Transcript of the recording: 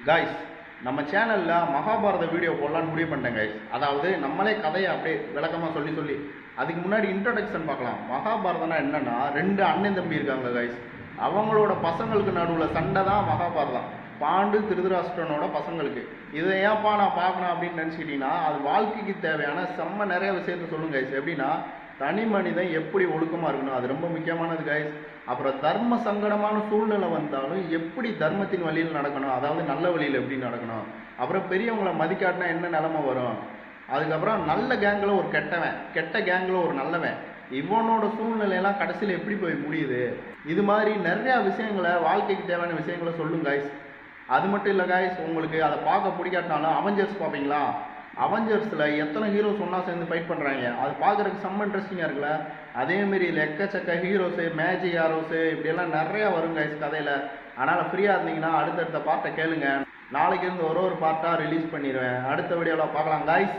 Guys, நம்ம சேனலில் Mahabharata video போடலான்னு முடிவு பண்ணிட்டேன் காய்ஸ். அதாவது நம்மளே கதையை அப்படியே விளக்கமாக சொல்லி அதுக்கு முன்னாடி இன்ட்ரடக்ஷன் பார்க்கலாம். மகாபாரதம்னா என்னென்னா, 2 அண்ணன் தம்பி இருக்காங்க காய்ஸ். அவங்களோட பசங்களுக்கு நடுவில் சண்டை தான் மகாபாரதம். பாண்டு திருதராஷ்டிரனோட பசங்களுக்கு. இதை ஏன்ப்பா நான் பார்க்கணும் அப்படின்னு நினச்சிக்கிட்டிங்கன்னா, அது வாழ்க்கைக்கு தேவையான நிறைய விஷயத்த சொல்லுங்க காய்ஸ். எப்படின்னா, தனி மனிதன் எப்படி ஒழுக்கமாக இருக்கணும், அது ரொம்ப முக்கியமானது காய்ஸ். அப்புறம் தர்ம சங்கடமான சூழ்நிலை வந்தாலும் எப்படி தர்மத்தின் வழியில் நடக்கணும், அதாவது நல்ல வழியில் எப்படி நடக்கணும். அப்புறம் பெரியவங்களை மதிக்காட்டினா என்ன நிலைமை வரும். அதுக்கப்புறம் நல்ல கேங்கில் ஒரு கெட்டவன், கெட்ட கேங்கில் ஒரு நல்லவன், இவனோட சூழ்நிலையெல்லாம் கடைசியில் எப்படி போய் முடியுது. இது மாதிரி நிறையா விஷயங்களை, வாழ்க்கைக்கு தேவையான விஷயங்களை சொல்லும் காய்ஸ். அது மட்டும் இல்லை காய்ஸ், உங்களுக்கு அதை பார்க்க பிடிக்காட்டினாலும் அவெஞ்சர்ஸ் பார்ப்பீங்களா? அவெஞ்சர்ஸில் எத்தனை ஹீரோஸ் ஒன்றா சேர்ந்து ஃபைட் பண்ணுறாங்க, அது பார்க்குறதுக்கு செம்ம இன்ட்ரெஸ்டிங்காக இருக்குல்ல. அதேமாரி இதில் எக்கச்சக்க ஹீரோஸு, மேஜிக் ஆரோஸு இப்படியெல்லாம் நிறையா வரும் கைஸ் கதையில். அதனால் ஃப்ரீயாக இருந்தீங்கன்னா அடுத்தடுத்த பார்ட்டை கேளுங்க. நாளைக்கு இருந்து ஒரு பார்ட்டாக ரிலீஸ் பண்ணிடுவேன். அடுத்த வீடியோவில் பார்க்கலாம் காய்ஸ்.